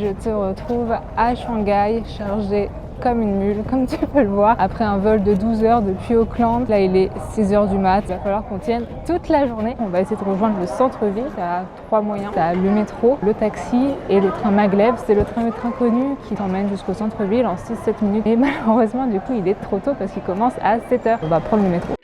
je te retrouve à Shanghai, chargée comme une mule, comme tu peux le voir, après un vol de 12 heures depuis Auckland. Là, il est 6 heures du mat. Il va falloir qu'on tienne toute la journée. On va essayer de rejoindre le centre-ville. Tu as 3 moyens. Tu as le métro, le taxi et le train Maglev. C'est le train inconnu qui t'emmène jusqu'au centre-ville en 6-7 minutes. Et malheureusement, du coup, il est trop tôt parce qu'il commence à 7 heures. On va prendre le métro.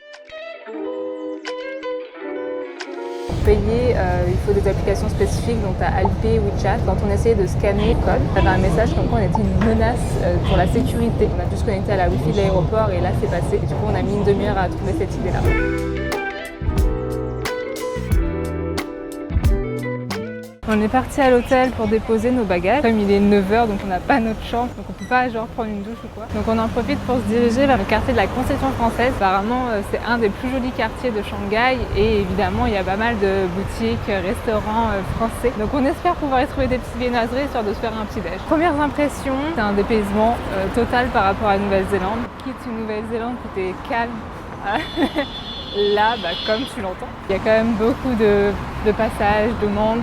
Pour payer, il faut des applications spécifiques, donc tu as Alipay, WeChat. Quand on essayait de scanner le code, tu avais un message comme quoi on était une menace pour la sécurité. On a dû se connecter à la Wi-Fi de l'aéroport et là c'est passé. Et du coup on a mis une demi-heure à trouver cette idée-là. On est parti à l'hôtel pour déposer nos bagages. Comme il est 9h, donc on n'a pas notre chambre, donc on peut pas genre prendre une douche ou quoi. Donc on en profite pour se diriger vers le quartier de la Concession française. Apparemment c'est un des plus jolis quartiers de Shanghai et évidemment il y a pas mal de boutiques, restaurants français. Donc on espère pouvoir y trouver des petites viennoiseries histoire de se faire un petit déj. Premières impressions, c'est un dépaysement total par rapport à la Nouvelle-Zélande. Quitte une Nouvelle-Zélande qui était calme. Là, comme tu l'entends, il y a quand même beaucoup de passages, de monde.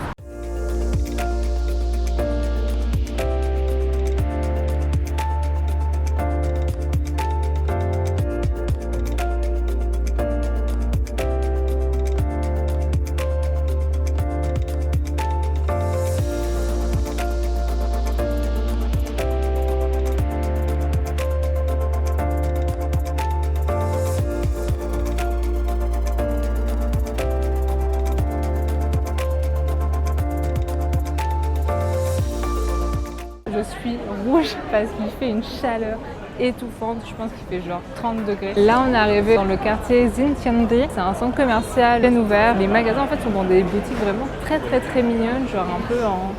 Je suis rouge parce qu'il fait une chaleur étouffante, je pense qu'il fait genre 30 degrés. Là on est arrivé dans le quartier Xintiandi, c'est un centre commercial bien ouvert. Les magasins en fait sont dans des boutiques vraiment très mignonnes, genre un peu en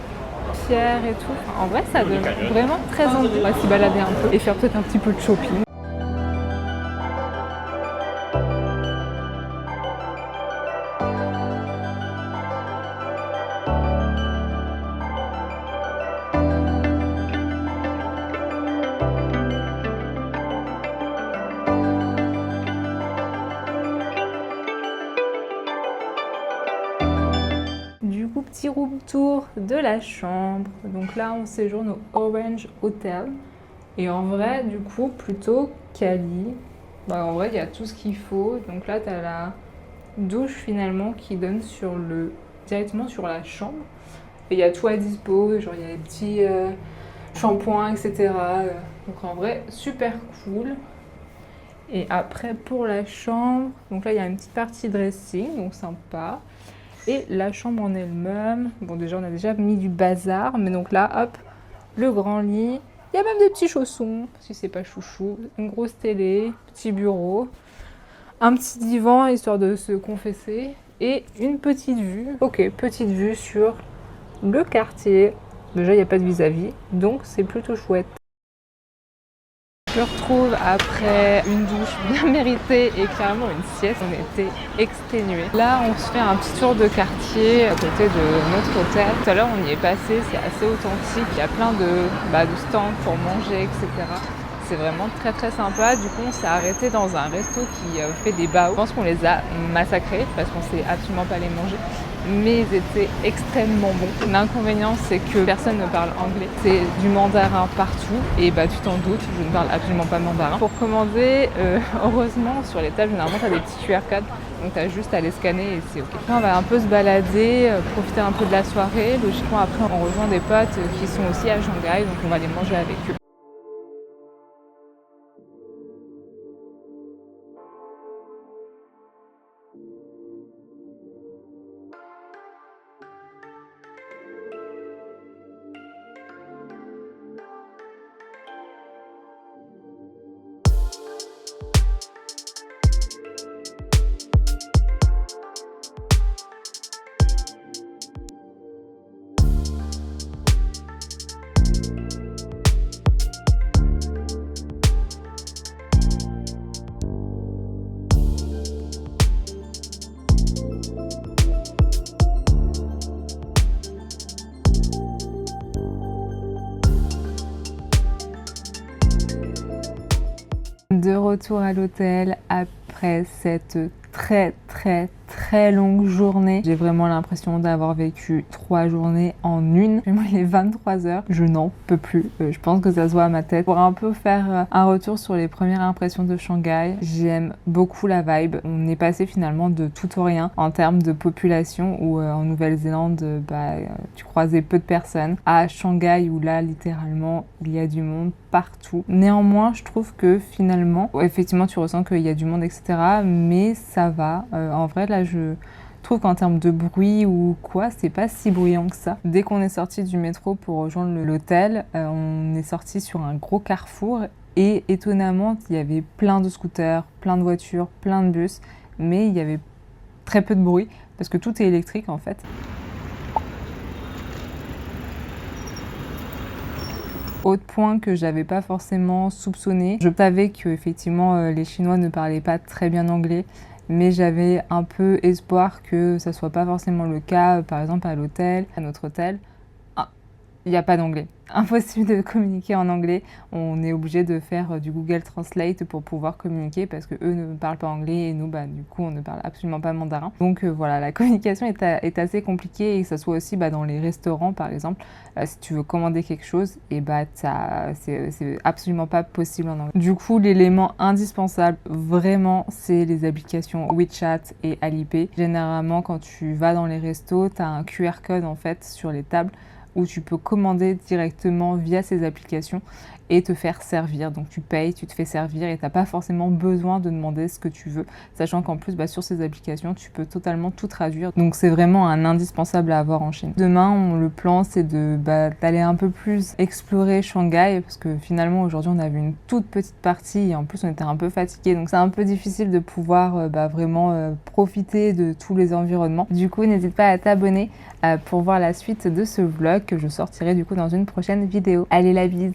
pierre et tout. En vrai ça donne vraiment très envie. On va s'y balader un peu et faire peut-être un petit peu de shopping. Petit room tour de la chambre. Donc là, on séjourne au Orange Hotel. Et en vrai, du coup, plutôt quali. En vrai, il y a tout ce qu'il faut. Donc là, tu as la douche finalement qui donne directement sur la chambre. Et il y a tout à dispo. Genre, il y a des petits shampoings, etc. Donc en vrai, super cool. Et après, pour la chambre, donc là, il y a une petite partie dressing, donc sympa. Et la chambre en elle-même, bon déjà on a déjà mis du bazar, mais donc là hop, le grand lit, il y a même des petits chaussons, si c'est pas chouchou, une grosse télé, petit bureau, un petit divan histoire de se confesser et une petite vue. Ok, petite vue sur le quartier, déjà il n'y a pas de vis-à-vis, donc c'est plutôt chouette. Je me retrouve après une douche bien méritée et clairement une sieste. On était exténués. Là, on se fait un petit tour de quartier à côté de notre hôtel. Tout à l'heure, on y est passé, c'est assez authentique. Il y a plein de stands pour manger, etc. C'est vraiment très sympa. Du coup, on s'est arrêté dans un resto qui fait des bao. Je pense qu'on les a massacrés parce qu'on sait absolument pas les manger. Mais ils étaient extrêmement bons. L'inconvénient, c'est que personne ne parle anglais. C'est du mandarin partout. Et tu t'en doutes, je ne parle absolument pas mandarin. Pour commander, heureusement, sur les tables, généralement, tu as des petits QR codes. Donc tu as juste à les scanner et c'est ok. Là, on va un peu se balader, profiter un peu de la soirée. Logiquement, après, on rejoint des potes qui sont aussi à Shanghai. Donc on va aller manger avec eux. De retour à l'hôtel après cette très très longue journée. J'ai vraiment l'impression d'avoir vécu 3 journées en une. Vraiment les 23 heures, je n'en peux plus. Je pense que ça se voit à ma tête. Pour un peu faire un retour sur les premières impressions de Shanghai, j'aime beaucoup la vibe. On est passé finalement de tout au rien en termes de population où en Nouvelle-Zélande, tu croisais peu de personnes, à Shanghai où là littéralement il y a du monde partout. Néanmoins, je trouve que finalement, effectivement tu ressens qu'il y a du monde, etc. Mais ça va. En vrai, là, je trouve qu'en termes de bruit ou quoi, c'est pas si bruyant que ça. Dès qu'on est sorti du métro pour rejoindre l'hôtel, on est sorti sur un gros carrefour et étonnamment, il y avait plein de scooters, plein de voitures, plein de bus, mais il y avait très peu de bruit parce que tout est électrique en fait. Autre point que j'avais pas forcément soupçonné, je savais que effectivement les Chinois ne parlaient pas très bien anglais, mais j'avais un peu espoir que ça soit pas forcément le cas, par exemple à l'hôtel, à notre hôtel. Il n'y a pas d'anglais. Impossible de communiquer en anglais. On est obligé de faire du Google Translate pour pouvoir communiquer parce que eux ne parlent pas anglais et nous, du coup, on ne parle absolument pas mandarin. Donc voilà, la communication est assez compliquée et que ce soit aussi dans les restaurants, par exemple. Si tu veux commander quelque chose, et c'est absolument pas possible en anglais. Du coup, l'élément indispensable, vraiment, c'est les applications WeChat et Alipay. Généralement, quand tu vas dans les restos, tu as un QR code en fait sur les tables où tu peux commander directement via ces applications et te faire servir. Donc tu payes, tu te fais servir et tu n'as pas forcément besoin de demander ce que tu veux, sachant qu'en plus sur ces applications, tu peux totalement tout traduire. Donc c'est vraiment un indispensable à avoir en Chine. Demain, le plan c'est d'aller un peu plus explorer Shanghai parce que finalement aujourd'hui on a vu une toute petite partie et en plus on était un peu fatigué, donc c'est un peu difficile de pouvoir vraiment profiter de tous les environnements. Du coup, n'hésite pas à t'abonner pour voir la suite de ce vlog que je sortirai du coup dans une prochaine vidéo. Allez, la bise!